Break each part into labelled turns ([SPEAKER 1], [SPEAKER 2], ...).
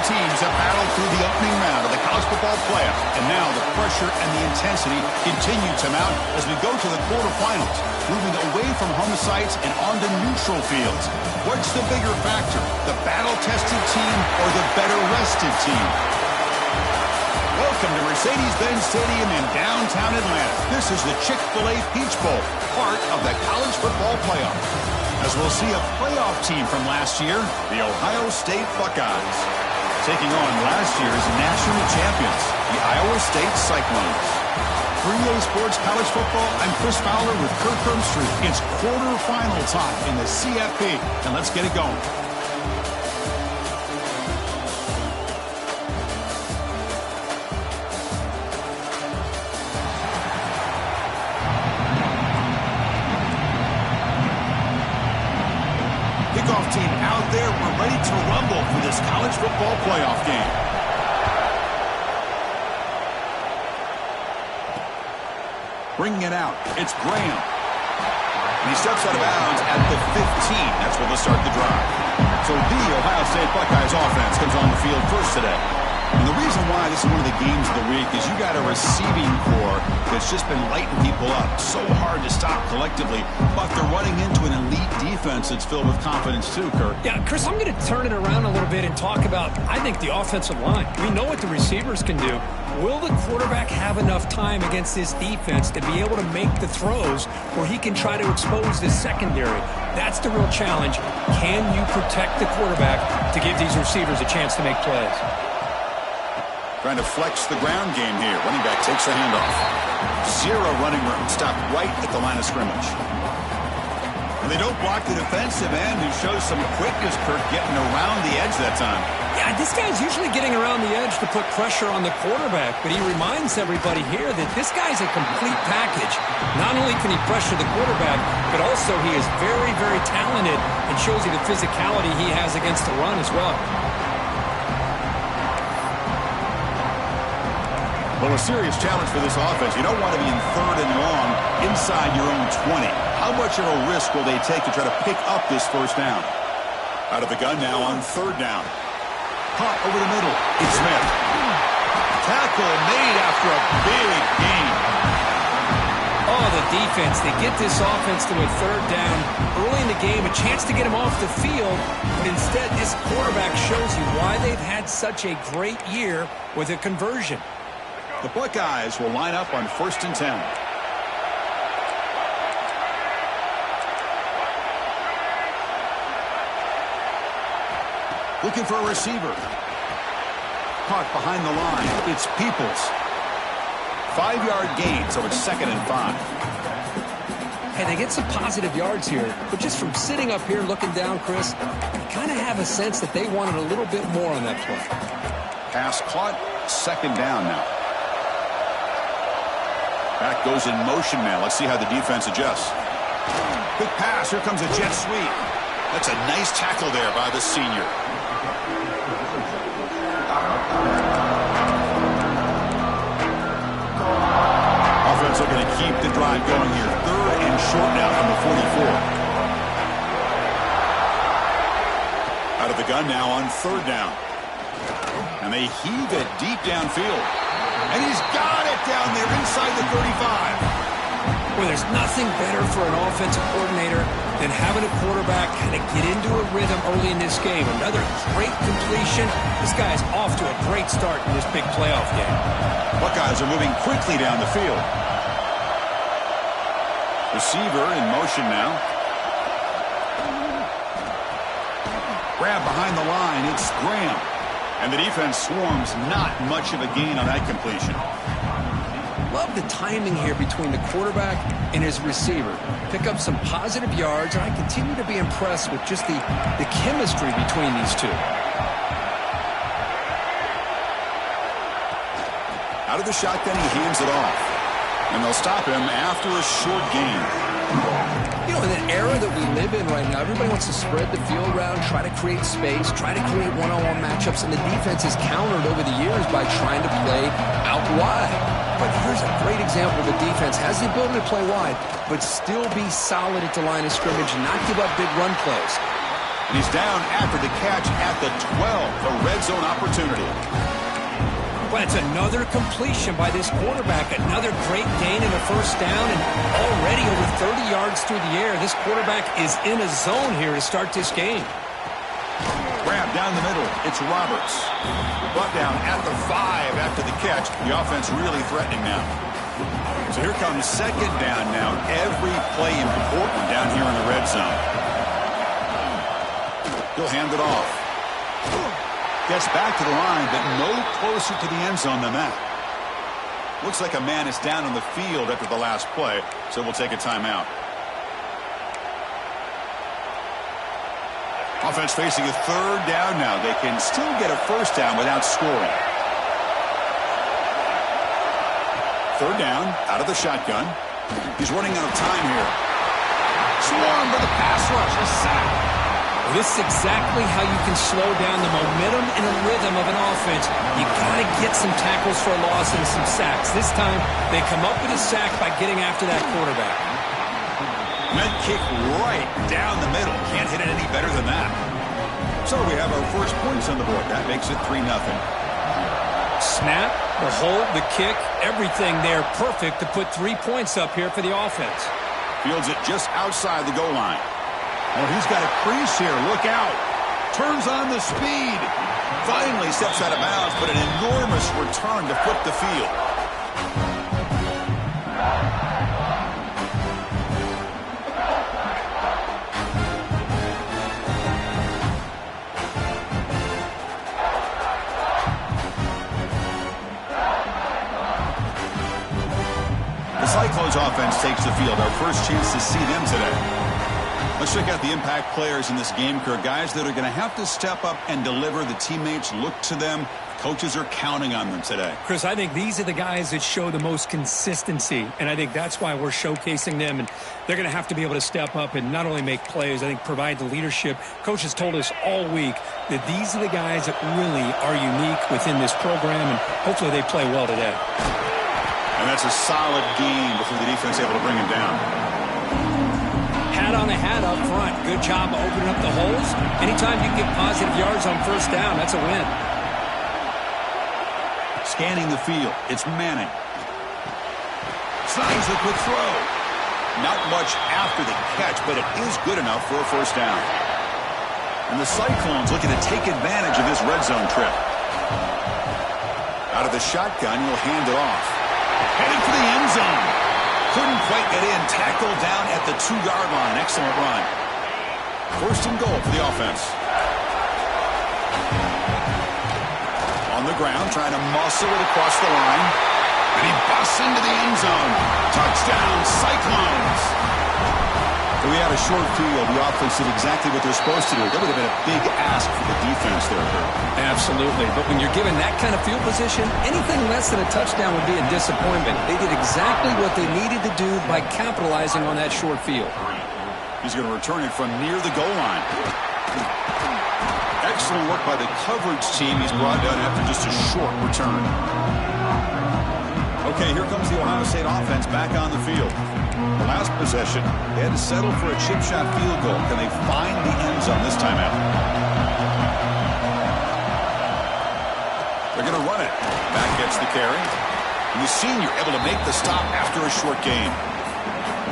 [SPEAKER 1] teams have battled through the opening round of the college football playoff, and now the pressure and the intensity continue to mount as we go to the quarterfinals, moving away from home sites and onto neutral fields. What's the bigger factor, the battle-tested team or the better-rested team? Welcome to Mercedes-Benz Stadium in downtown Atlanta. This is the Chick-fil-A Peach Bowl, part of the college football playoff. As we'll see a playoff team from last year, the Ohio State Buckeyes, taking on last year's national champions, the Iowa State Cyclones. For EA Sports College Football, I'm Chris Fowler with Kirk Herbstreit. It's quarterfinal time in the CFP, and let's get it going. Kickoff team out there. We're ready to rumble for this college football playoff game. Bringing it out, it's Graham. And he steps out of bounds at the 15. That's where they'll start the drive. So the Ohio State Buckeyes offense comes on the field first today. And the reason why this is one of the games of the week is you got a receiving core that's just been lighting people up. So hard to stop collectively, but they're running into an elite defense that's filled with confidence too, Kirk.
[SPEAKER 2] Yeah, Chris, I'm going to turn it around a little bit and talk about, I think, the offensive line. We know what the receivers can do. Will the quarterback have enough time against this defense to be able to make the throws where he can try to expose this secondary? That's the real challenge. Can you protect the quarterback to give these receivers a chance to make plays?
[SPEAKER 1] Trying to flex the ground game here. Running back takes the handoff. Zero running room. Stopped right at the line of scrimmage. And they don't block the defensive end, who shows some quickness, Kirk, getting around the edge that time.
[SPEAKER 2] Yeah, this guy's usually getting around the edge to put pressure on the quarterback, but he reminds everybody here that this guy's a complete package. Not only can he pressure the quarterback, but also he is very, very talented and shows you the physicality he has against the run as well.
[SPEAKER 1] Well, a serious challenge for this offense. You don't want to be in third and long inside your own 20. How much of a risk will they take to try to pick up this first down? Out of the gun now on third down. Caught over the middle. It's Smith. Tackle made after a big gain.
[SPEAKER 2] Oh, the defense. They get this offense to a third down early in the game, a chance to get him off the field, but instead this quarterback shows you why they've had such a great year with a conversion.
[SPEAKER 1] The Buckeyes will line up on 1st and 10. Looking for a receiver. Caught behind the line. It's Peoples. 5-yard gain, so it's 2nd and 5.
[SPEAKER 2] Hey, they get some positive yards here, but just from sitting up here looking down, Chris, you kind of have a sense that they wanted a little bit more on that play.
[SPEAKER 1] Pass caught, 2nd down now. Back goes in motion now. Let's see how the defense adjusts. Quick pass. Here comes a jet sweep. That's a nice tackle there by the senior. Offense looking to keep the drive going here. 3rd and short now from the 44. Out of the gun now on 3rd down. And they heave it deep downfield. And he's got it down there inside the 35.
[SPEAKER 2] Well, there's nothing better for an offensive coordinator than having a quarterback kind of get into a rhythm early in this game. Another great completion. This guy is off to a great start in this big playoff game.
[SPEAKER 1] Buckeyes are moving quickly down the field. Receiver in motion now. Grab behind the line. It's Graham. And the defense swarms. Not much of a gain on that completion.
[SPEAKER 2] Love the timing here between the quarterback and his receiver. Pick up some positive yards, and I continue to be impressed with just the chemistry between these two.
[SPEAKER 1] Out of the shotgun, he hands it off. And they'll stop him after a short gain.
[SPEAKER 2] You know, in the era that we live in right now, everybody wants to spread the field around, try to create space, try to create one-on-one matchups, and the defense has countered over the years by trying to play out wide. But here's a great example. The defense has the ability to play wide, but still be solid at the line of scrimmage and not give up big run plays.
[SPEAKER 1] And he's down after the catch at the 12, a red zone opportunity.
[SPEAKER 2] Well, it's another completion by this quarterback. Another great gain in a first down, and already over 30 yards through the air. This quarterback is in a zone here to start this game.
[SPEAKER 1] Grab down the middle. It's Roberts. Brought down at the 5 after the catch. The offense really threatening now. So here comes second down now. Every play important down here in the red zone. He'll hand it off. Gets back to the line, but no closer to the end zone than that. Looks like a man is down on the field after the last play, so we'll take a timeout. Offense facing a third down now. They can still get a first down without scoring. Third down, out of the shotgun. He's running out of time here. Swarmed by the pass rush, a sack.
[SPEAKER 2] This is exactly how you can slow down the momentum and the rhythm of an offense. You got to get some tackles for a loss and some sacks. This time, they come up with a sack by getting after that quarterback.
[SPEAKER 1] Med kick right down the middle. Can't hit it any better than that. So we have our first points on the board. That makes it 3-0.
[SPEAKER 2] Snap, the hold, the kick, everything there perfect to put 3 points up here for the offense.
[SPEAKER 1] Fields it just outside the goal line. Oh, he's got a crease here. Look out. Turns on the speed. Finally steps out of bounds, but an enormous return to flip the field. The Cyclones offense takes the field. Our first chance to see them today. Let's check out the impact players in this game, Kirk. Guys that are going to have to step up and deliver. The teammates look to them. Coaches are counting on them today.
[SPEAKER 2] Chris, I think these are the guys that show the most consistency, and I think that's why we're showcasing them. And they're going to have to be able to step up and not only make plays, I think provide the leadership. Coaches told us all week that these are the guys that really are unique within this program, and hopefully they play well today.
[SPEAKER 1] And that's a solid game before the defense able to bring him down.
[SPEAKER 2] Hat on a hat up front. Good job of opening up the holes. Anytime you get positive yards on first down, that's a win.
[SPEAKER 1] Scanning the field, it's Manning. Slides the quick throw. Not much after the catch, but it is good enough for a first down. And the Cyclones looking to take advantage of this red zone trip. Out of the shotgun, he'll hand it off. Heading for the end zone. Couldn't quite get in. Tackled down at the 2-yard line. Excellent run. First and goal for the offense. On the ground, trying to muscle it across the line. And he busts into the end zone. Touchdown, Cyclones. So we had a short field. The offense did exactly what they're supposed to do. That would have been a big ask for the defense there, Kurt.
[SPEAKER 2] Absolutely. But when you're given that kind of field position, anything less than a touchdown would be a disappointment. They did exactly what they needed to do by capitalizing on that short field.
[SPEAKER 1] He's going to return it from near the goal line. Excellent work by the coverage team. He's brought down after just a short return. Okay, here comes the Ohio State offense back on the field. The last possession, they had to settle for a chip shot field goal. Can they find the end zone this time out? They're going to run it. Back gets the carry. And the senior able to make the stop after a short gain.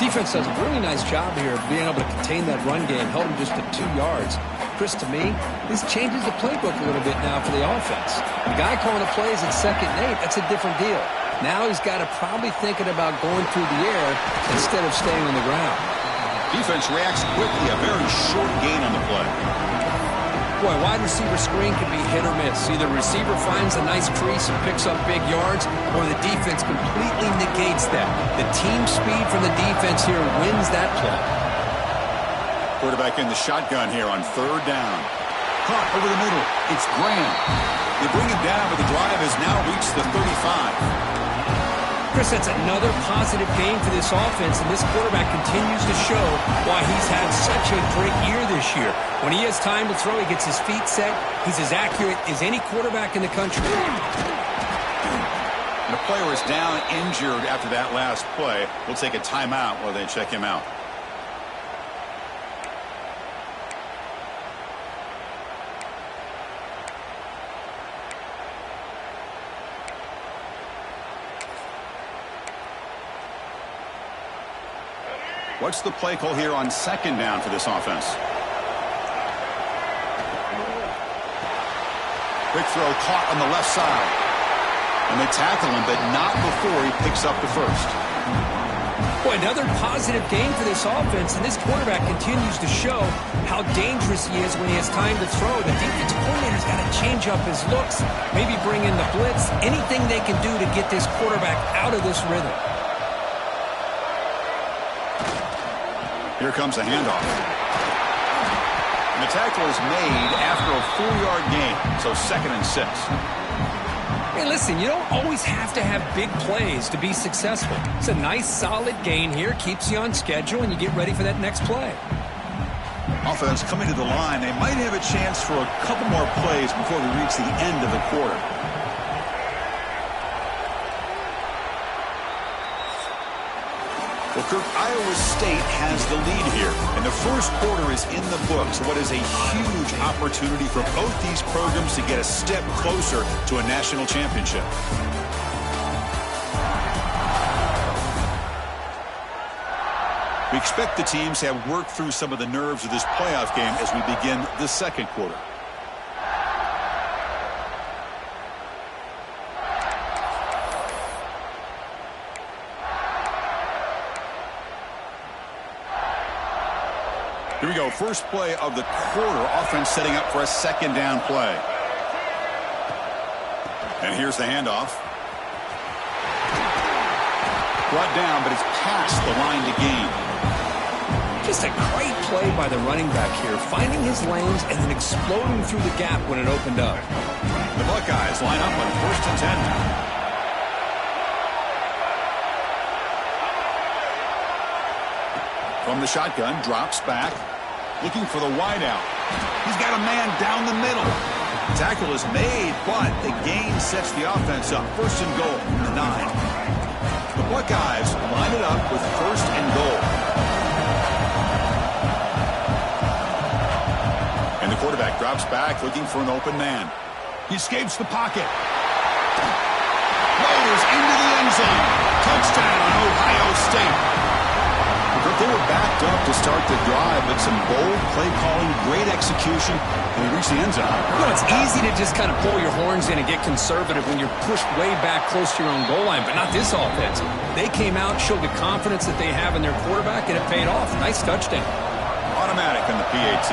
[SPEAKER 2] Defense does a really nice job here of being able to contain that run game, held him just to 2 yards. Chris, to me, this changes the playbook a little bit now for the offense. The guy calling the plays at 2nd and 8, that's a different deal. Now he's got to probably thinking about going through the air instead of staying on the ground.
[SPEAKER 1] Defense reacts quickly. A very short gain on the play.
[SPEAKER 2] Boy, wide receiver screen can be hit or miss. Either receiver finds a nice crease and picks up big yards, or the defense completely negates that. The team speed from the defense here wins that play.
[SPEAKER 1] Quarterback in the shotgun here on 3rd down. Caught over the middle. It's Graham. They bring him down, but the drive has now reached the 35.
[SPEAKER 2] Chris, that's another positive game for this offense, and this quarterback continues to show why he's had such a great year this year. When he has time to throw, he gets his feet set. He's as accurate as any quarterback in the country.
[SPEAKER 1] And the player is down injured after that last play. We'll take a timeout while they check him out. What's the play call here on second down for this offense? Quick throw caught on the left side. And they tackle him, but not before he picks up the first.
[SPEAKER 2] Boy, another positive game for this offense, and this quarterback continues to show how dangerous he is when he has time to throw. The defensive coordinator's got to change up his looks, maybe bring in the blitz, anything they can do to get this quarterback out of this rhythm.
[SPEAKER 1] Here comes a handoff. And the tackle is made after a 4-yard gain, so 2nd and 6.
[SPEAKER 2] Hey, listen, you don't always have to have big plays to be successful. It's a nice, solid gain here, keeps you on schedule, and you get ready for that next play.
[SPEAKER 1] Offense coming to the line. They might have a chance for a couple more plays before we reach the end of the quarter. Well, Kirk, Iowa State has the lead here, and the first quarter is in the books. What is a huge opportunity for both these programs to get a step closer to a national championship. We expect the teams to have worked through some of the nerves of this playoff game as we begin the second quarter. Here we go. First play of the quarter. Offense setting up for a second down play. And here's the handoff. Brought down, but it's past the line to gain.
[SPEAKER 2] Just a great play by the running back here, finding his lanes and then exploding through the gap when it opened up.
[SPEAKER 1] The Buckeyes line up on 1st and 10 now. From the shotgun, drops back, looking for the wideout. He's got a man down the middle. Tackle is made, but the gain sets the offense up. 1st and goal from the 9. The Buckeyes line it up with 1st and goal. And the quarterback drops back, looking for an open man. He escapes the pocket. Motors into the end zone. Touchdown, Ohio State. They were backed up to start the drive, but some bold play calling, great execution, and we reached the end zone.
[SPEAKER 2] You know, it's easy to just kind of pull your horns in and get conservative when you're pushed way back close to your own goal line, but not this offense. They came out, showed the confidence that they have in their quarterback, and it paid off. Nice touchdown.
[SPEAKER 1] Automatic in the PAT.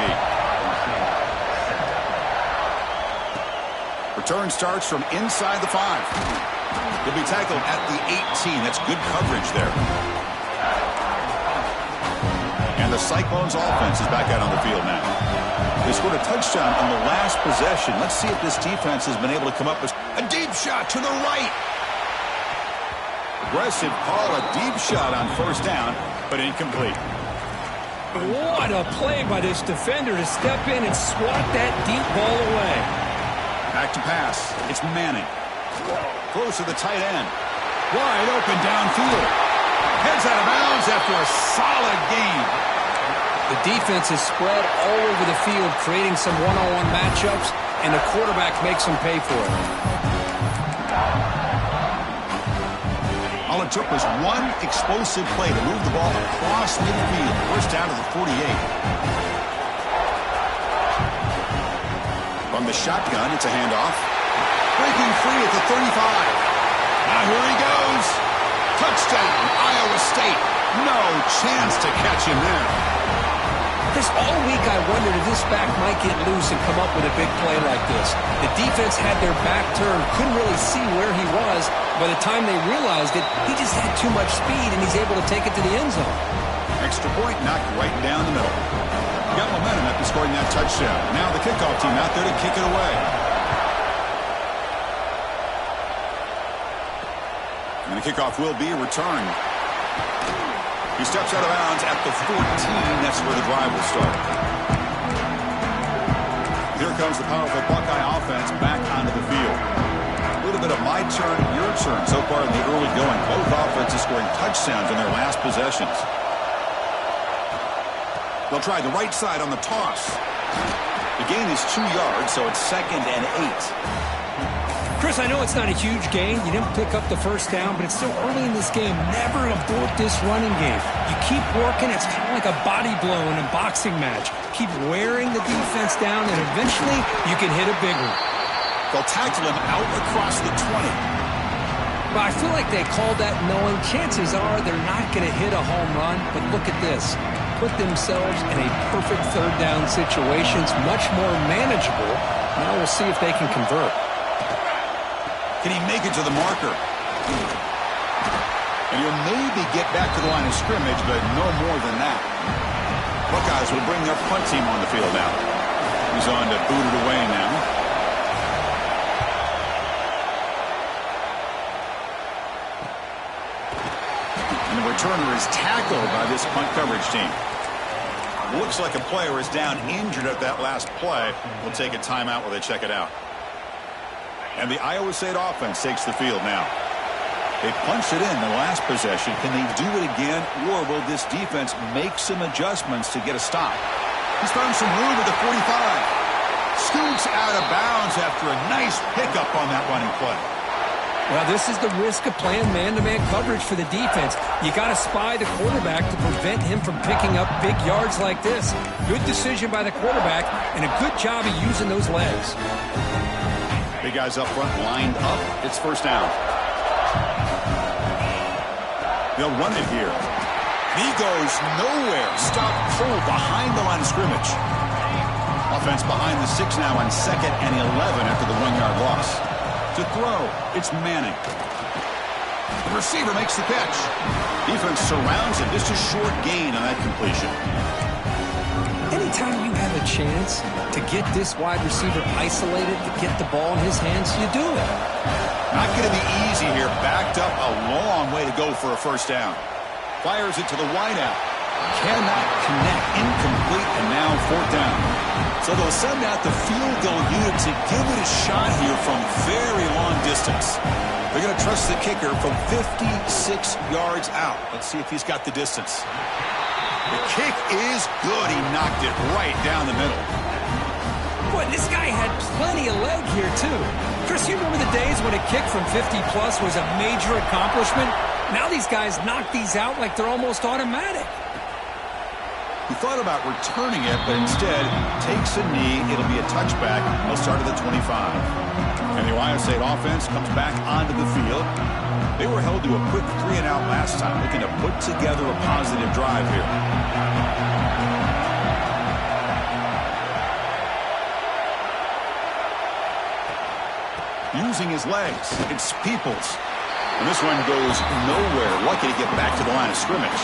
[SPEAKER 1] Return starts from inside the 5. He'll be tackled at the 18. That's good coverage there. And the Cyclones offense is back out on the field now. They scored a touchdown on the last possession. Let's see if this defense has been able to come up with a deep shot to the right. Aggressive call, a deep shot on 1st down, but incomplete.
[SPEAKER 2] What a play by this defender to step in and swat that deep ball away.
[SPEAKER 1] Back to pass. It's Manning. Close to the tight end. Wide open downfield. Heads out of bounds after a solid game.
[SPEAKER 2] The defense is spread all over the field, creating some one-on-one matchups, and the quarterback makes them pay for it.
[SPEAKER 1] All it took was one explosive play to move the ball across midfield. 1st down to the 48. From the shotgun, it's a handoff. Breaking free at the 35. Now here he goes. Touchdown, Iowa State. No chance to catch him there.
[SPEAKER 2] This all week I wondered if this back might get loose and come up with a big play like this. The defense had their back turned, couldn't really see where he was. By the time they realized it, he just had too much speed, and he's able to take it to the end zone.
[SPEAKER 1] Extra point knocked right down the middle. He got momentum after scoring that touchdown. Now the kickoff team out there to kick it away. And the kickoff will be returned. He steps out of bounds at the 14. That's where the drive will start. Here comes the powerful Buckeye offense back onto the field. A little bit of my turn, your turn so far in the early going. Both offenses scoring touchdowns in their last possessions. They'll try the right side on the toss. The gain is 2 yards, so it's 2nd and 8.
[SPEAKER 2] Chris, I know it's not a huge gain. You didn't pick up the first down, but it's still early in this game. Never abort this running game. You keep working. It's kind of like a body blow in a boxing match. Keep wearing the defense down, and eventually you can hit a big one.
[SPEAKER 1] They'll tackle him out across the 20.
[SPEAKER 2] Well, I feel like they called that knowing chances are they're not going to hit a home run, but look at this. Put themselves in a perfect third down situation. It's much more manageable. Now we'll see if they can convert.
[SPEAKER 1] Can he make it to the marker? And he'll maybe get back to the line of scrimmage, but no more than that. Buckeyes will bring their punt team on the field now. He's on to boot it away now. And the returner is tackled by this punt coverage team. Looks like a player is down injured at that last play. We'll take a timeout while they check it out. And the Iowa State offense takes the field now. They punched it in the last possession. Can they do it again, or will this defense make some adjustments to get a stop? He's found some room at the 45. Scoots out of bounds after a nice pickup on that running play.
[SPEAKER 2] Well, this is the risk of playing man-to-man coverage for the defense. You got to spy the quarterback to prevent him from picking up big yards like this. Good decision by the quarterback, and a good job of using those legs.
[SPEAKER 1] Big guys up front lined up. It's first down. They'll run it here. He goes nowhere. Stop cold behind the line of scrimmage. Offense behind the 6 now on 2nd and 11 after the 1-yard loss. To throw, it's Manning. The receiver makes the catch. Defense surrounds him. Just a short gain on that completion.
[SPEAKER 2] Anytime you have a chance to get this wide receiver isolated, to get the ball in his hands, you do it.
[SPEAKER 1] Not going to be easy here. Backed up a long way to go for a first down. Fires it to the wideout. Cannot connect. Incomplete, and now 4th down. So they'll send out the field goal unit to give it a shot here from very long distance. They're going to trust the kicker from 56 yards out. Let's see if he's got the distance. The kick is good. He knocked it right down the middle.
[SPEAKER 2] Boy, this guy had plenty of leg here, too. Chris, you remember the days when a kick from 50-plus was a major accomplishment? Now these guys knock these out like they're almost automatic.
[SPEAKER 1] He thought about returning it, but instead takes a knee. It'll be a touchback. He'll start at the 25. And the Ohio State offense comes back onto the field. They were held to a quick 3-and-out last time, looking to put together a positive drive here. Using his legs, it's Peoples. And this one goes nowhere. Lucky to get back to the line of scrimmage.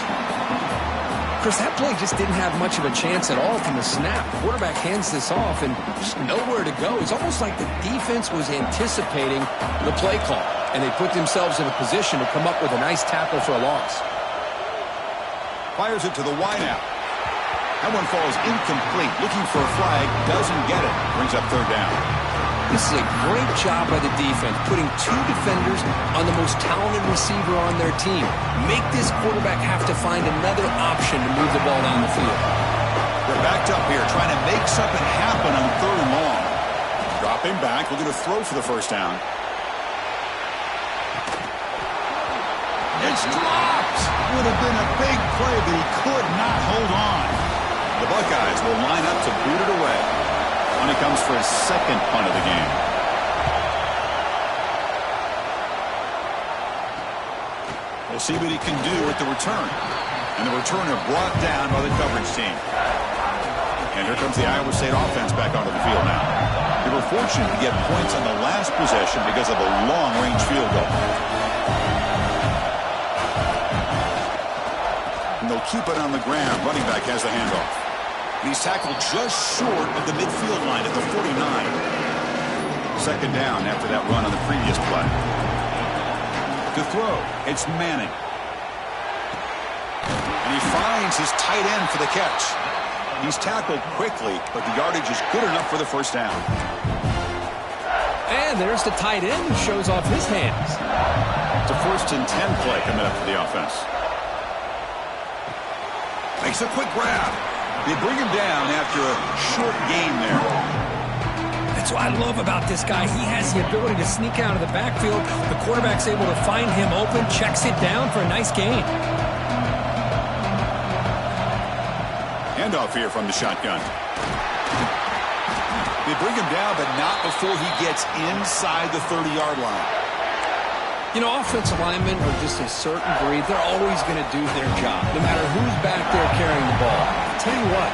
[SPEAKER 2] Chris, that play just didn't have much of a chance at all from the snap. The quarterback hands this off and just nowhere to go. It's almost like the defense was anticipating the play call, and they put themselves in a position to come up with a nice tackle for a loss.
[SPEAKER 1] Fires it to the wideout. That one falls incomplete. Looking for a flag, doesn't get it. Brings up 3rd down.
[SPEAKER 2] This is a great job by the defense, putting 2 defenders on the most talented receiver on their team. Make this quarterback have to find another option to move the ball down the field.
[SPEAKER 1] They're backed up here, trying to make something happen on 3rd and long. Dropping back, looking to throw for the first down. It's dropped! Would have been a big play, but he could not hold on. The Buckeyes will line up to boot it away. When it comes for his 2nd punt of the game. We'll see what he can do with the return. And the returner brought down by the coverage team. And here comes the Iowa State offense back onto the field now. They were fortunate to get points on the last possession because of a long-range field goal. And they'll keep it on the ground. Running back has the handoff. He's tackled just short of the midfield line at the 49. 2nd down after that run on the previous play. To throw, it's Manning. And he finds his tight end for the catch. He's tackled quickly, but the yardage is good enough for the first down.
[SPEAKER 2] And there's the tight end who shows off his hands.
[SPEAKER 1] It's a 1st and 10 play coming up for the offense. Makes a quick grab. They bring him down after a short gain there.
[SPEAKER 2] That's That's what I love about this guy. He has the ability to sneak out of the backfield. The quarterback's able to find him open, checks it down for a nice gain.
[SPEAKER 1] Handoff here from the shotgun. They bring him down, but not before he gets inside the 30-yard line.
[SPEAKER 2] You know, offensive linemen are just a certain breed. They're always going to do their job, no matter who's back there carrying the ball. I'll tell you what,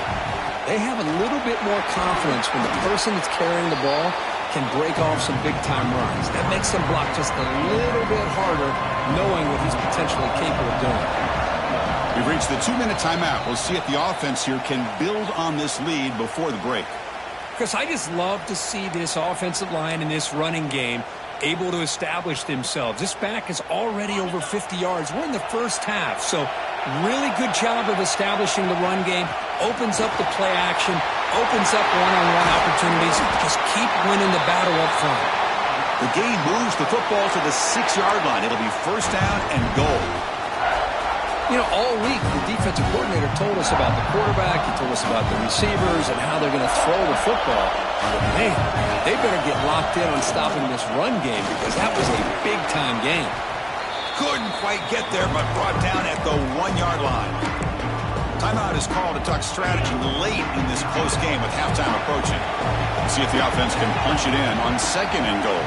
[SPEAKER 2] they have a little bit more confidence when the person that's carrying the ball can break off some big-time runs. That makes them block just a little bit harder, knowing what he's potentially capable of doing.
[SPEAKER 1] We've reached the 2-minute timeout. We'll see if the offense here can build on this lead before the break.
[SPEAKER 2] Because I just love to see this offensive line in this running game able to establish themselves. This back is already over 50 yards. We're in the first half, so really good job of establishing the run game. Opens up the play action, opens up one-on-one opportunities. Just keep winning the battle up front.
[SPEAKER 1] The game moves the football to the 6-yard line. It'll be first down and goal.
[SPEAKER 2] You know, all week, the defensive coordinator told us about the quarterback. He told us about the receivers and how they're going to throw the football. But, man, they better get locked in on stopping this run game because that was a big-time game.
[SPEAKER 1] Couldn't quite get there, but brought down at the 1-yard line. Timeout is called to talk strategy late in this close game with halftime approaching. We'll see if the offense can punch it in on second and goal.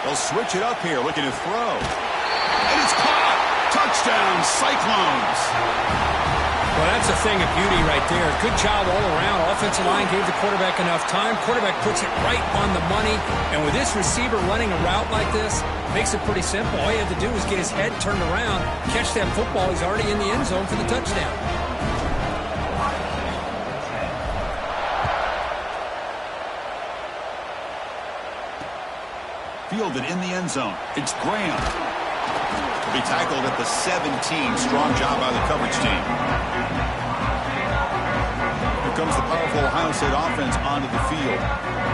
[SPEAKER 1] They'll switch it up here, looking to throw. And it's caught! Touchdown, Cyclones!
[SPEAKER 2] Well, that's a thing of beauty right there. Good job all around. Offensive line gave the quarterback enough time. Quarterback puts it right on the money. And with this receiver running a route like this, makes it pretty simple. All you have to do is get his head turned around, catch that football. He's already in the end zone for the touchdown.
[SPEAKER 1] Fielded in the end zone. It's Graham. Be tackled at the 17. Strong job by the coverage team. Here comes the powerful Ohio State offense onto the field.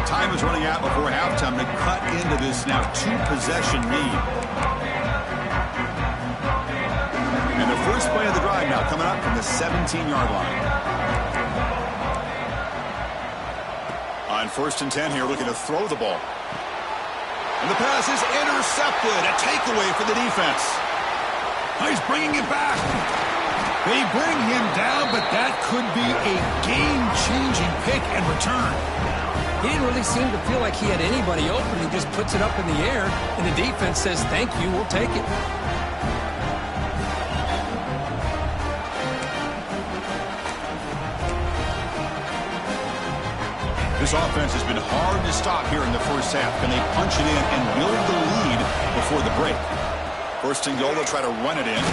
[SPEAKER 1] Time is running out before halftime to cut into this now 2-possession lead. And the first play of the drive now coming up from the 17-yard line. On 1st and 10 here, looking to throw the ball. And the pass is intercepted. A takeaway for the defense. He's bringing it back. They bring him down, but that could be a game-changing pick and return.
[SPEAKER 2] He didn't really seem to feel like he had anybody open. He just puts it up in the air, and the defense says, thank you, we'll take it.
[SPEAKER 1] This offense has been hard to stop here in the first half. Can they punch it in and build the lead before the break? First and goal, they'll try to run it in.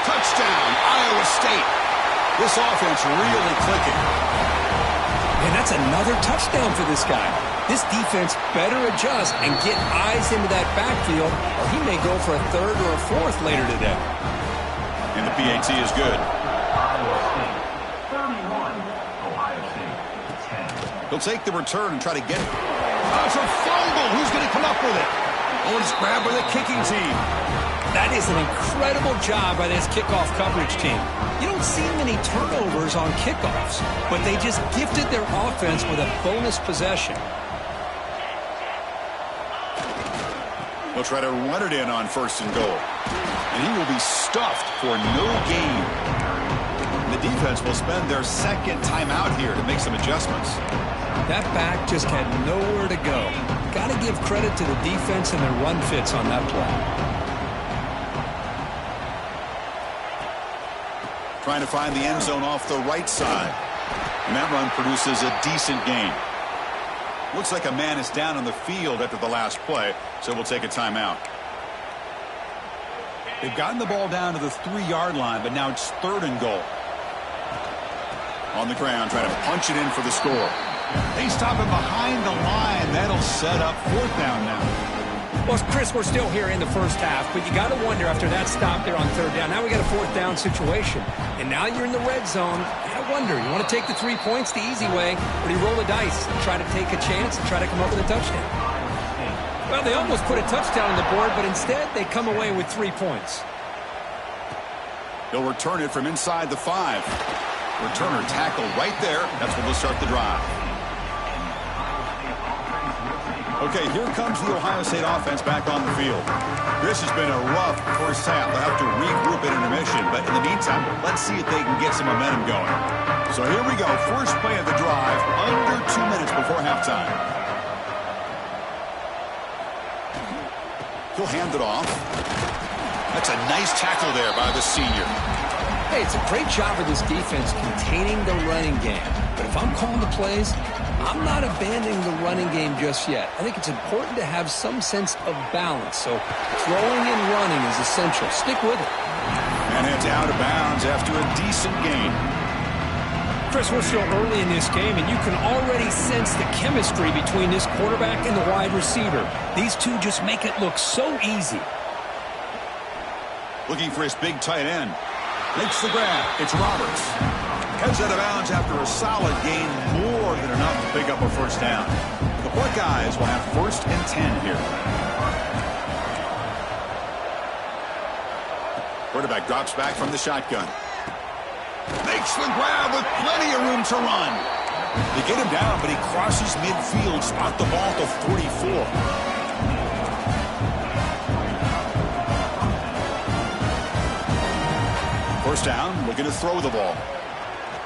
[SPEAKER 1] Touchdown, Iowa State. This offense really clicking.
[SPEAKER 2] And that's another touchdown for this guy. This defense better adjust and get eyes into that backfield, or he may go for a third or a fourth later today.
[SPEAKER 1] And the PAT is good. He'll take the return and try to get it. Oh, it's a fumble. Who's going to come up with it? Oh, it's grabbed by the kicking team.
[SPEAKER 2] That is an incredible job by this kickoff coverage team. You don't see many turnovers on kickoffs, but they just gifted their offense with a bonus possession.
[SPEAKER 1] They'll try to run it in on 1st and goal. And he will be stuffed for no gain. The defense will spend their second timeout here to make some adjustments.
[SPEAKER 2] That back just had nowhere to go. Got to give credit to the defense and their run fits on that play.
[SPEAKER 1] Trying to find the end zone off the right side. And that run produces a decent gain. Looks like a man is down on the field after the last play, so we'll take a timeout. They've gotten the ball down to the 3-yard line, but now it's 3rd and goal. On the ground, trying to punch it in for the score. They stop him behind the line. That'll set up 4th down now.
[SPEAKER 2] Well, Chris, we're still here in the first half, but you got to wonder after that stop there on 3rd down. Now we got a 4th down situation, and now you're in the red zone. I wonder, you want to take the 3 points the easy way, or do you roll the dice and try to take a chance and try to come up with a touchdown? Well, they almost put a touchdown on the board, but instead they come away with 3 points.
[SPEAKER 1] They'll return it from inside the 5. Returner tackled right there. That's when they'll start the drive. Okay, here comes the Ohio State offense back on the field. This has been a rough first half. They'll have to regroup at intermission, but in the meantime, let's see if they can get some momentum going. So here we go. First play of the drive, under 2 minutes before halftime. He'll hand it off. That's a nice tackle there by the senior.
[SPEAKER 2] Hey, it's a great job of this defense containing the running game. But if I'm calling the plays, I'm not abandoning the running game just yet. I think it's important to have some sense of balance. So throwing and running is essential. Stick with it.
[SPEAKER 1] And it's out of bounds after a decent gain.
[SPEAKER 2] Chris, we're still early in this game, and you can already sense the chemistry between this quarterback and the wide receiver. These two just make it look so easy.
[SPEAKER 1] Looking for his big tight end. Makes the grab. It's Roberts. Heads out of bounds after a solid gain, more than enough to pick up a first down. The Buckeyes will have 1st and 10 here. Quarterback drops back from the shotgun. Makes the grab with plenty of room to run. They get him down, but he crosses midfield, spot the ball to 44. First down, looking to throw the ball.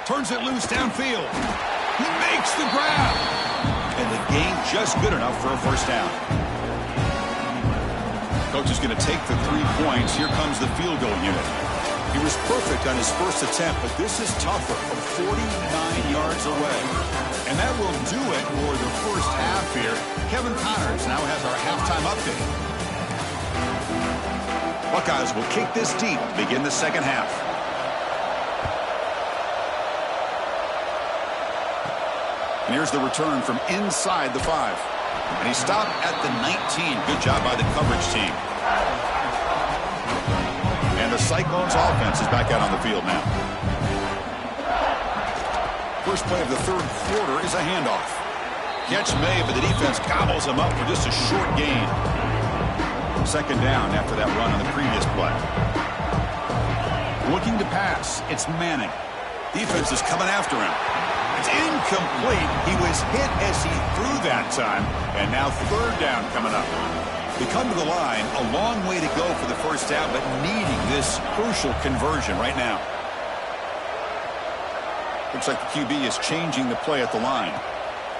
[SPEAKER 1] Turns it loose downfield. He makes the grab. And the gain just good enough for a first down. Coach is going to take the 3 points. Here comes the field goal unit. He was perfect on his first attempt, but this is tougher from 49 yards away. And that will do it for the first half here. Kevin Connors now has our halftime update. Buckeyes will kick this deep to begin the second half. And here's the return from inside the 5. And he stopped at the 19. Good job by the coverage team. And the Cyclones offense is back out on the field now. First play of the third quarter is a handoff. Catch made, but the defense gobbles him up for just a short gain. Second down after that run on the previous play. Looking to pass. It's Manning. Defense is coming after him. It's incomplete. He was hit as he threw that time. And now third down coming up. They come to the line, a long way to go for the first down, but needing this crucial conversion right now. Looks like the QB is changing the play at the line.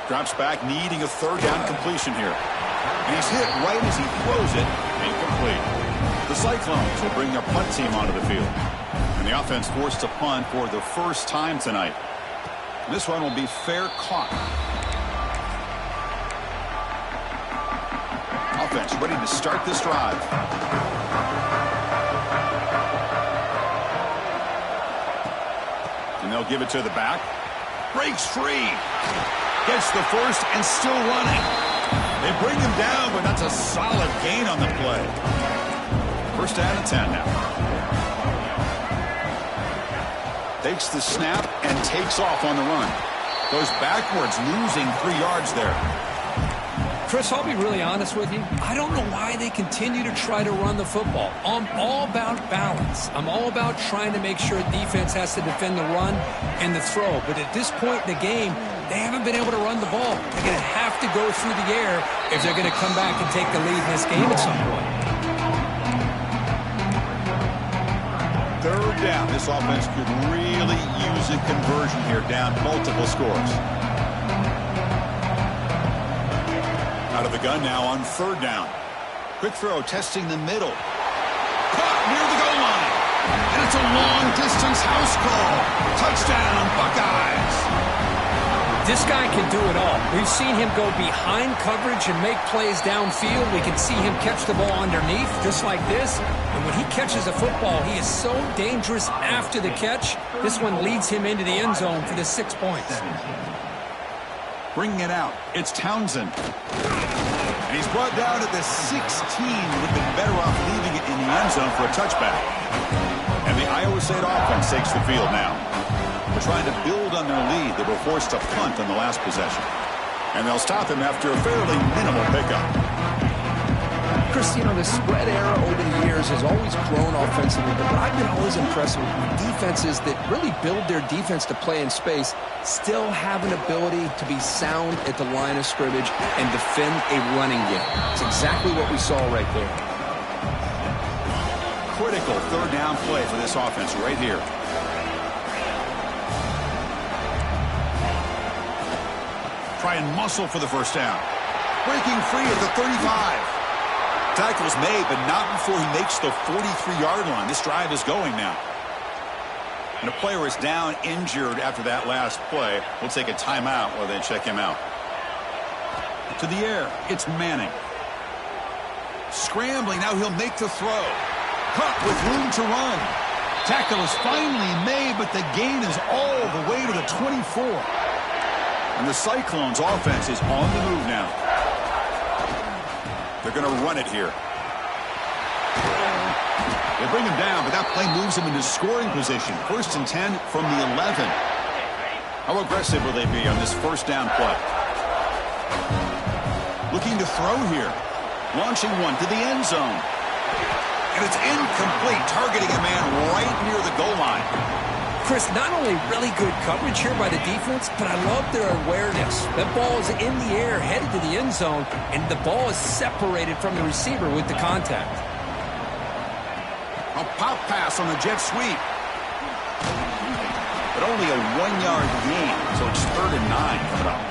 [SPEAKER 1] Drops back, needing a third down completion here. And he's hit right as he throws it. Incomplete. The Cyclones will bring their punt team onto the field. And the offense forced to punt for the first time tonight. This one will be fair caught. Offense ready to start this drive. And they'll give it to the back. Breaks free. Gets the first and still running. They bring him down, but that's a solid gain on the play. First down and 10 now. Takes the snap and takes off on the run. Goes backwards, losing 3 yards there.
[SPEAKER 2] Chris, I'll be really honest with you. I don't know why they continue to try to run the football. I'm all about balance. I'm all about trying to make sure defense has to defend the run and the throw. But at this point in the game, they haven't been able to run the ball. They're going to have to go through the air if they're going to come back and take the lead in this game at some point.
[SPEAKER 1] Third down. This offense could really use a conversion here, down multiple scores. Out of the gun now on third down. Quick throw, testing the middle. Caught near the goal line. And it's a long-distance house call. Touchdown, Buckeyes.
[SPEAKER 2] This guy can do it all. We've seen him go behind coverage and make plays downfield. We can see him catch the ball underneath, just like this. And when he catches a football, he is so dangerous after the catch. This one leads him into the end zone for the 6 points.
[SPEAKER 1] Bringing it out, it's Townsend. And he's brought down at the 16. Would have been better off leaving it in the end zone for a touchback. And the Iowa State offense takes the field now. They're trying to build on their lead. They were forced to punt on the last possession. And they'll stop him after a fairly minimal pickup.
[SPEAKER 2] Chris, you know, the spread era over the years has always grown offensively, but I've been always impressed with defenses that really build their defense to play in space, still have an ability to be sound at the line of scrimmage and defend a running game. It's exactly what we saw right there.
[SPEAKER 1] Critical third down play for this offense right here. Try and muscle for the first down. Breaking free at the 35. Tackle's made, but not before he makes the 43-yard line. This drive is going now. And a player is down injured after that last play. We'll take a timeout while they check him out. To the air, it's Manning. Scrambling, now he'll make the throw. Caught with room to run. Tackle is finally made, but the gain is all the way to the 24. And the Cyclones' offense is on the move now. They're going to run it here. They bring him down, but that play moves him into scoring position. 1st and 10 from the 11. How aggressive will they be on this first down play? Looking to throw here. Launching one to the end zone. And it's incomplete, targeting a man right near the goal line.
[SPEAKER 2] Chris, not only really good coverage here by the defense, but I love their awareness. That ball is in the air, headed to the end zone, and the ball is separated from the receiver with the contact.
[SPEAKER 1] A pop pass on the jet sweep. But only a 1-yard gain, so it's 3rd and 9 coming up.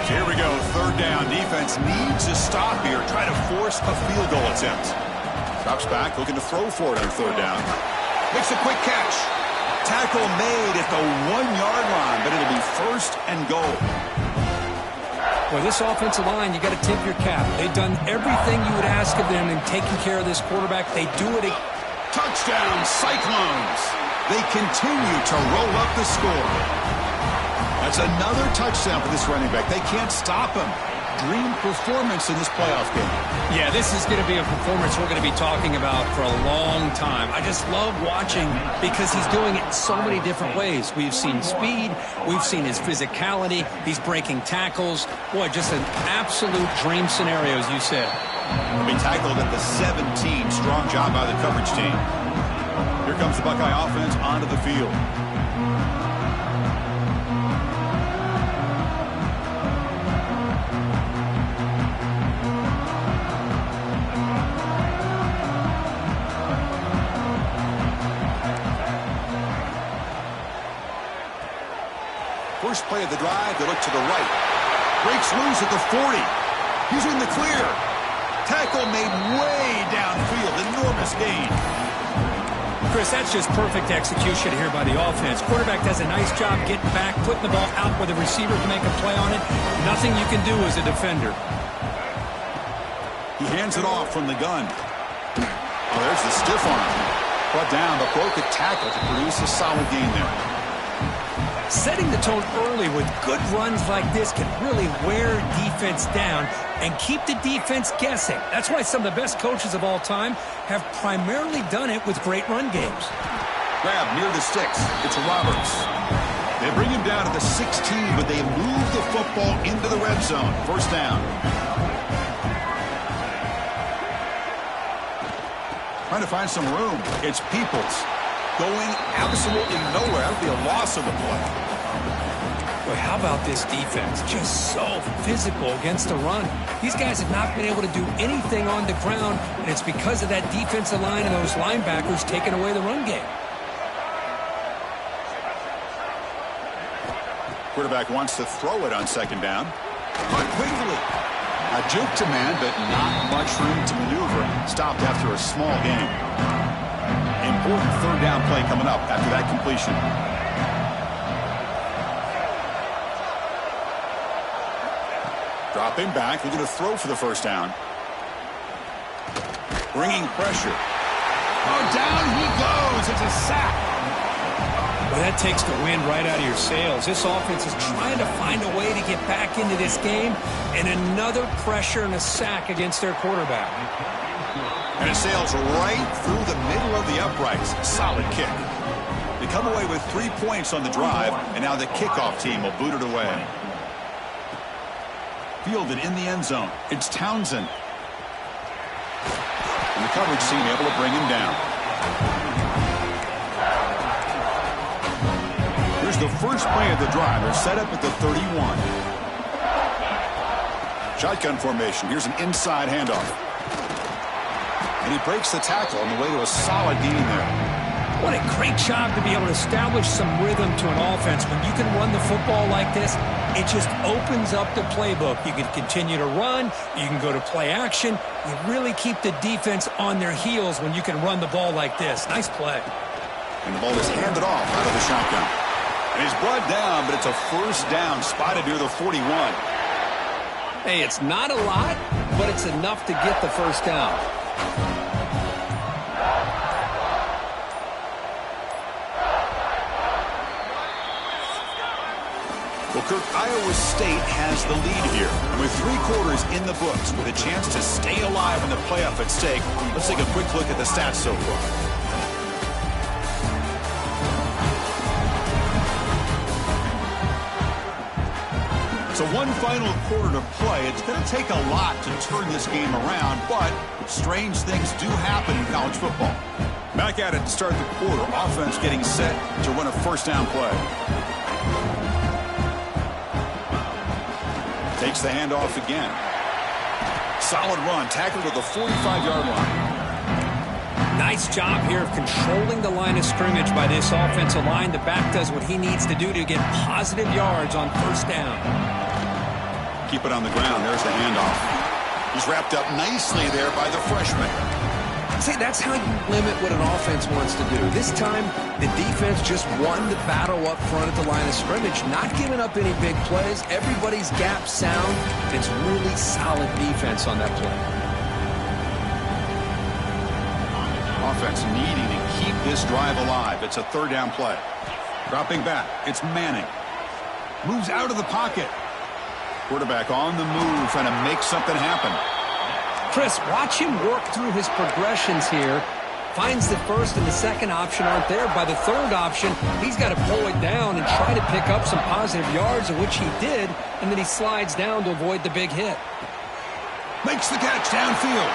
[SPEAKER 1] So here we go, 3rd down. Defense needs a stop here, try to force a field goal attempt. Drops back, looking to throw for it on 3rd down. Makes a quick catch. Tackle made at the 1-yard line, but it'll be 1st and goal.
[SPEAKER 2] Well, this offensive line, you got to tip your cap. They've done everything you would ask of them in taking care of this quarterback. They do it.
[SPEAKER 1] Touchdown, Cyclones. They continue to roll up the score. That's another touchdown for this running back. They can't stop him. Dream performance in this playoff game.
[SPEAKER 2] Yeah, this is going to be a performance we're going to be talking about for a long time. I just love watching because he's doing it in so many different ways. We've seen speed. We've seen his physicality. He's breaking tackles. Boy, just an absolute dream scenario, as you said.
[SPEAKER 1] He'll be tackled at the 17. Strong job by the coverage team. Here comes the Buckeye offense onto the field. First play of the drive, they look to the right. Breaks loose at the 40. He's in the clear. Tackle made way downfield. Enormous gain.
[SPEAKER 2] Chris, that's just perfect execution here by the offense. Quarterback does a nice job getting back, putting the ball out where the receiver can make a play on it. Nothing you can do as a defender.
[SPEAKER 1] He hands it off from the gun. Oh, there's the stiff arm. Brought down, but broke a tackle to produce a solid gain there.
[SPEAKER 2] Setting the tone early with good runs like this can really wear defense down and keep the defense guessing. That's why some of the best coaches of all time have primarily done it with great run games.
[SPEAKER 1] Grab near the sticks. It's Roberts. They bring him down to the 16, but they move the football into the red zone. 1st down. Trying to find some room. It's Peoples. Going absolutely nowhere. That would be a loss of the play.
[SPEAKER 2] Boy, how about this defense? Just so physical against the run. These guys have not been able to do anything on the ground, and it's because of that defensive line and those linebackers taking away the run game.
[SPEAKER 1] Quarterback wants to throw it on 2nd down. But quickly. A juke to man, but not much room to maneuver. Stopped after a small gain. Important 3rd down play coming up after that completion. Dropping back, looking to throw for the 1st down. Bringing pressure. Oh, down he goes. It's a sack.
[SPEAKER 2] Well, that takes the wind right out of your sails. This offense is trying to find a way to get back into this game, and another pressure and a sack against their quarterback.
[SPEAKER 1] And it sails right through the middle of the uprights. Solid kick. They come away with 3 points on the drive, and now the kickoff team will boot it away. Fielded in the end zone. It's Townsend. And the coverage team able to bring him down. Here's the first play of the drive. They're set up at the 31. Shotgun formation. Here's an inside handoff. And he breaks the tackle on the way to a solid gain there.
[SPEAKER 2] What a great job to be able to establish some rhythm to an offense. When you can run the football like this, it just opens up the playbook. You can continue to run. You can go to play action. You really keep the defense on their heels when you can run the ball like this. Nice play.
[SPEAKER 1] And the ball is handed off out of the shotgun. And he's brought down, but it's a first down spotted near the 41.
[SPEAKER 2] Hey, it's not a lot, but it's enough to get the first down.
[SPEAKER 1] Well, Kirk, Iowa State has the lead here. And with 3 quarters in the books, with a chance to stay alive in the playoff at stake, let's take a quick look at the stats so far. So one final quarter to play. It's going to take a lot to turn this game around, but strange things do happen in college football. Back at it to start the quarter. Offense getting set to run a first down play. Takes the handoff again. Solid run. Tackled at the 45-yard line.
[SPEAKER 2] Nice job here of controlling the line of scrimmage by this offensive line. The back does what he needs to do to get positive yards on first down.
[SPEAKER 1] Keep it on the ground. There's the handoff. He's wrapped up nicely there by the freshman.
[SPEAKER 2] See, that's how you limit what an offense wants to do. This time, the defense just won the battle up front at the line of scrimmage, not giving up any big plays. Everybody's gap sound. It's really solid defense on that play.
[SPEAKER 1] Offense needing to keep this drive alive. It's a third down play. Dropping back. It's Manning. Moves out of the pocket. Quarterback on the move, trying to make something happen.
[SPEAKER 2] Chris, watch him work through his progressions here. Finds the first and the second option aren't there. By the third option, he's got to pull it down and try to pick up some positive yards, of which he did, and then he slides down to avoid the big hit.
[SPEAKER 1] Makes the catch downfield.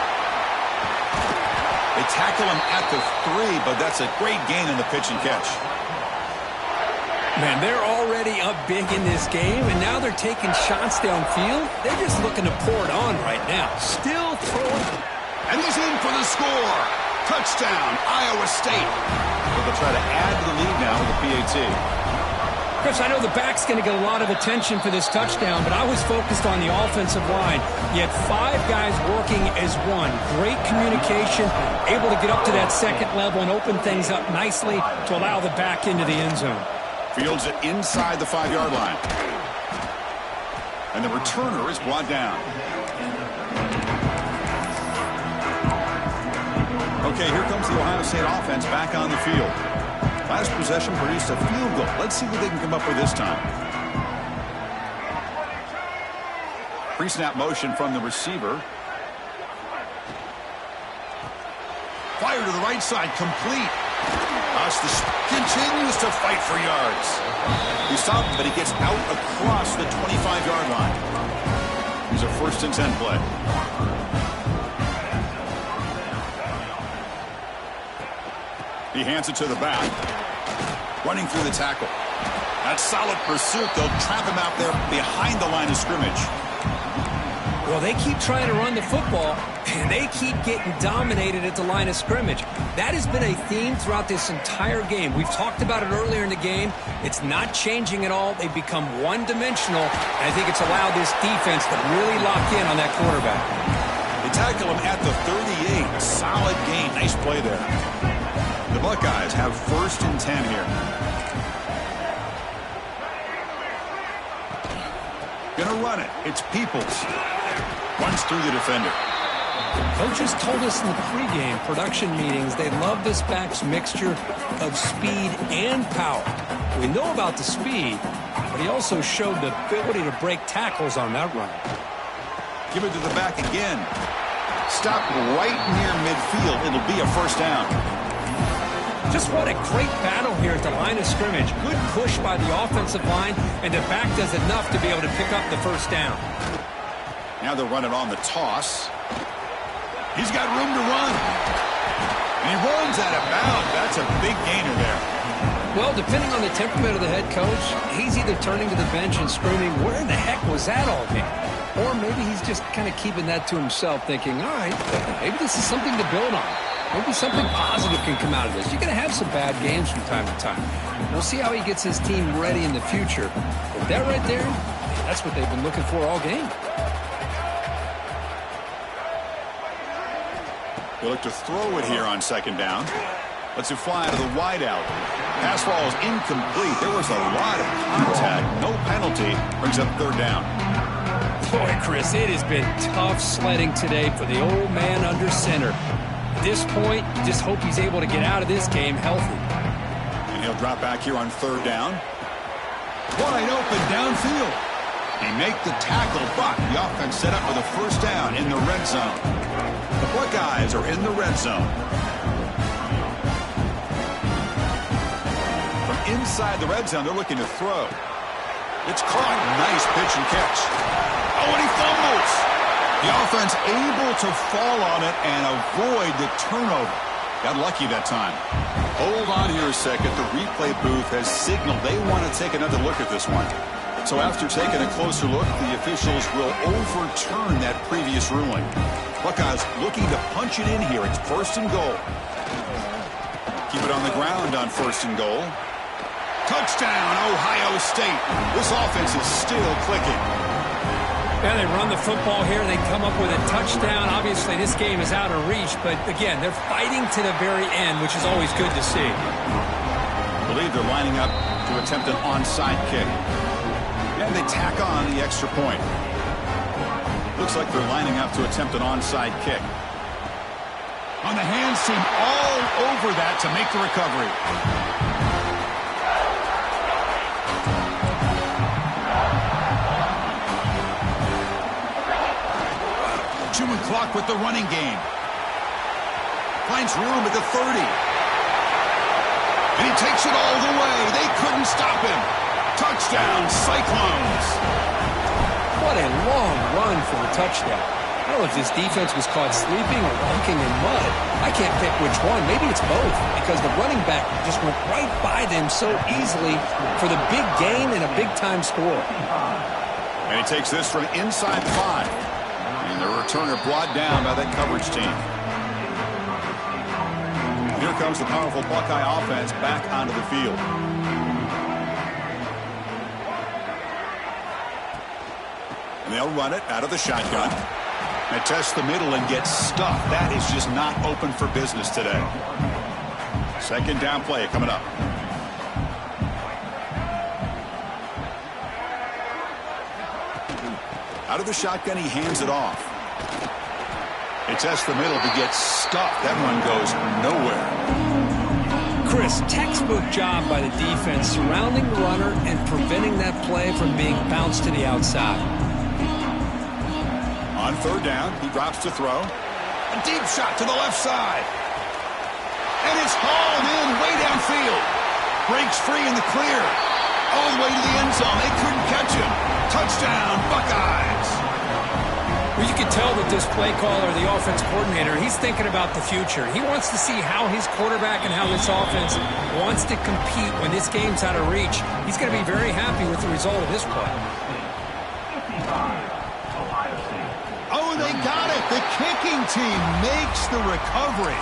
[SPEAKER 1] They tackle him at the 3, but that's a great gain in the pitch and catch.
[SPEAKER 2] Man, they're already up big in this game, and now they're taking shots downfield. They're just looking to pour it on right now. Still throwing.
[SPEAKER 1] And he's in for the score. Touchdown, Iowa State. But they'll try to add to the lead now with the PAT.
[SPEAKER 2] Chris, I know the back's going to get a lot of attention for this touchdown, but I was focused on the offensive line. You had 5 guys working as one. Great communication, able to get up to that second level and open things up nicely to allow the back into the end zone.
[SPEAKER 1] Fields it inside the 5-yard line. And the returner is brought down. Okay, here comes the Ohio State offense back on the field. Last possession produced a field goal. Let's see what they can come up with this time. Pre-snap motion from the receiver. Fire to the right side, complete. Continues to fight for yards. He stopped him, but he gets out across the 25-yard line. He's a 1st and 10 play. He hands it to the back. Running through the tackle. That's solid pursuit. They'll trap him out there behind the line of scrimmage.
[SPEAKER 2] Well, they keep trying to run the football, and they keep getting dominated at the line of scrimmage. That has been a theme throughout this entire game. We've talked about it earlier in the game. It's not changing at all. They've become one-dimensional, and I think it's allowed this defense to really lock in on that quarterback.
[SPEAKER 1] They tackle him at the 38. Solid gain. Nice play there. The Buckeyes have 1st and 10 here. Gonna run it. It's Peoples. Runs through the defender.
[SPEAKER 2] Coaches told us in the pregame production meetings they love this back's mixture of speed and power. We know about the speed, but he also showed the ability to break tackles on that run.
[SPEAKER 1] Give it to the back again. Stop right near midfield. It'll be a first down.
[SPEAKER 2] Just what a great battle here at the line of scrimmage. Good push by the offensive line, and the back does enough to be able to pick up the first down.
[SPEAKER 1] Now they'll run it on the toss. He's got room to run. And he runs out of bounds. That's a big gainer there.
[SPEAKER 2] Well, depending on the temperament of the head coach, he's either turning to the bench and screaming, where in the heck was that all game? Or maybe he's just kind of keeping that to himself, thinking, all right, maybe this is something to build on. Maybe something positive can come out of this. You're going to have some bad games from time to time. We'll see how he gets his team ready in the future. But that right there, that's what they've been looking for all game.
[SPEAKER 1] They look to throw it here on second down. Lets it fly to the wideout. Pass ball is incomplete. There was a lot of contact. No penalty. Brings up third down.
[SPEAKER 2] Boy, Chris, it has been tough sledding today for the old man under center. At this point, just hope he's able to get out of this game healthy.
[SPEAKER 1] And he'll drop back here on third down. Wide open downfield. He make the tackle, but the offense set up for the first down in the red zone. The Buckeyes are in the red zone. From inside the red zone, they're looking to throw. It's caught. Nice pitch and catch. Oh, and he fumbles. The offense able to fall on it and avoid the turnover. Got lucky that time. Hold on here a second. The replay booth has signaled they want to take another look at this one. So after taking a closer look, the officials will overturn that previous ruling. Buckeyes looking to punch it in here. It's first and goal. Keep it on the ground on first and goal. Touchdown, Ohio State. This offense is still clicking.
[SPEAKER 2] Yeah, they run the football here. They come up with a touchdown. Obviously, this game is out of reach, but again, they're fighting to the very end, which is always good to see.
[SPEAKER 1] I believe they're lining up to attempt an onside kick. And they tack on the extra point. Looks like they're lining up to attempt an onside kick. On the hands team all over that to make the recovery. Chewing clock with the running game. Finds room at the 30. And he takes it all the way. They couldn't stop him. Touchdown, Cyclones.
[SPEAKER 2] What a long run for the touchdown. I don't know if this defense was caught sleeping or walking in mud. I can't pick which one. Maybe it's both, because the running back just went right by them so easily for the big gain and a big-time score.
[SPEAKER 1] And he takes this from inside the 5. And the returner brought down by that coverage team. Here comes the powerful Buckeye offense back onto the field. And they'll run it out of the shotgun. They test the middle and get stuffed. That is just not open for business today. Second down play coming up. Out of the shotgun, he hands it off. They test the middle to get stuffed. That run goes nowhere.
[SPEAKER 2] Chris, textbook job by the defense surrounding the runner and preventing that play from being bounced to the outside.
[SPEAKER 1] On third down, he drops to throw. A deep shot to the left side. And it's hauled in way downfield. Breaks free in the clear. All the way to the end zone. They couldn't catch him. Touchdown, Buckeyes.
[SPEAKER 2] Well, you can tell that this play caller, the offense coordinator, he's thinking about the future. He wants to see how his quarterback and how this offense wants to compete when this game's out of reach. He's going to be very happy with the result of this play.
[SPEAKER 1] Oh, they got it. The kicking team makes the recovery.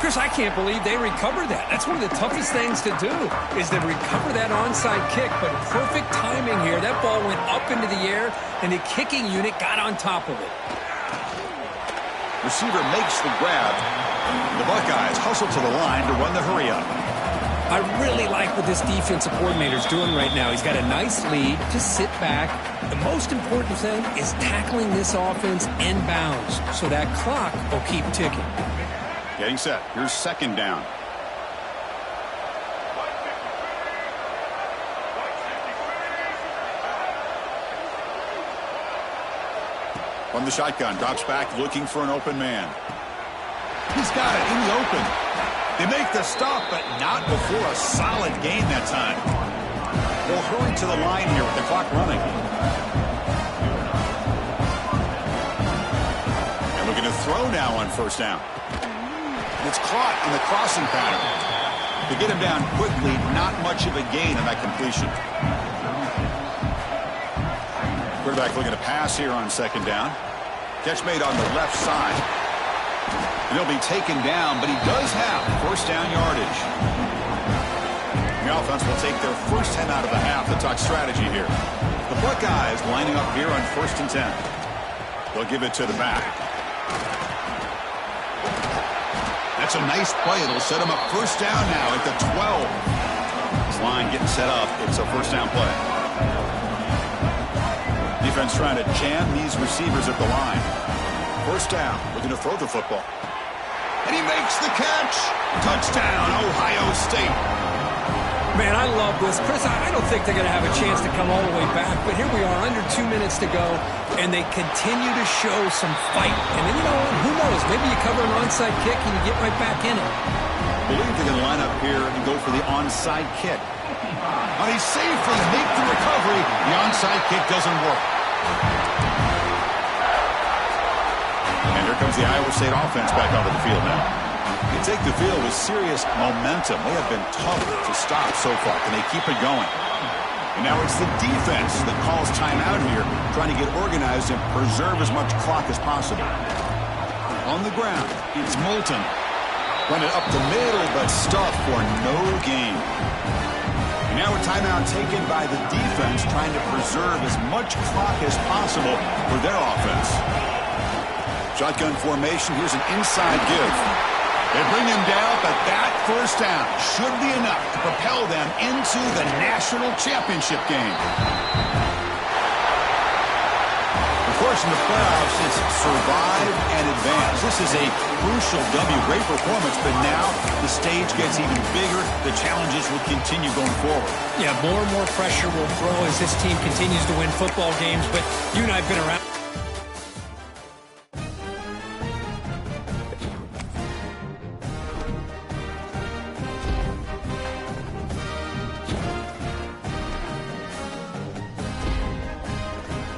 [SPEAKER 2] Chris, I can't believe they recovered that. That's one of the toughest things to do, is to recover that onside kick. But perfect timing here. That ball went up into the air, and the kicking unit got on top of it.
[SPEAKER 1] Receiver makes the grab. The Buckeyes hustle to the line to run the hurry up.
[SPEAKER 2] I really like what this defensive coordinator is doing right now. He's got a nice lead. Just sit back. The most important thing is tackling this offense inbounds, so that clock will keep ticking.
[SPEAKER 1] Getting set. Here's second down. From the shotgun, drops back looking for an open man. He's got it in the open. They make the stop, but not before a solid gain that time. They'll hurry to the line here with the clock running. And looking to throw now on first down. It's caught on the crossing pattern. To get him down quickly, not much of a gain on that completion. Quarterback looking to pass here on second down. Catch made on the left side. And he'll be taken down, but he does have first down yardage. The offense will take their first 10 out of the half to talk strategy here. The Buckeyes lining up here on 1st and 10. They'll give it to the back. That's a nice play. It'll set him up first down now at the 12. This line getting set up. It's a first down play. Defense trying to jam these receivers at the line. First down, looking to throw the football. And he makes the catch. Touchdown, Ohio State.
[SPEAKER 2] Man, I love this. Chris, I don't think they're going to have a chance to come all the way back, but here we are, under 2 minutes to go, and they continue to show some fight. And then, you know, who knows? Maybe you cover an onside kick and you get right back in it.
[SPEAKER 1] I believe they're going to line up here and go for the onside kick. But he safely makes the recovery. The onside kick doesn't work. And here comes the Iowa State offense back onto the field now. You take the field with serious momentum. They have been tough to stop so far. Can they keep it going? And now it's the defense that calls timeout here, trying to get organized and preserve as much clock as possible. On the ground, it's Moulton. Run it up the middle, but stuffed for no gain. And now a timeout taken by the defense, trying to preserve as much clock as possible for their offense. Shotgun formation. Here's an inside give. They bring him down, but that first down should be enough to propel them into the national championship game. Of course, in the playoffs, it's survive and advance. This is a crucial W. Great performance, but now the stage gets even bigger. The challenges will continue going forward.
[SPEAKER 2] Yeah, more and more pressure will grow as this team continues to win football games, but you and I have been around.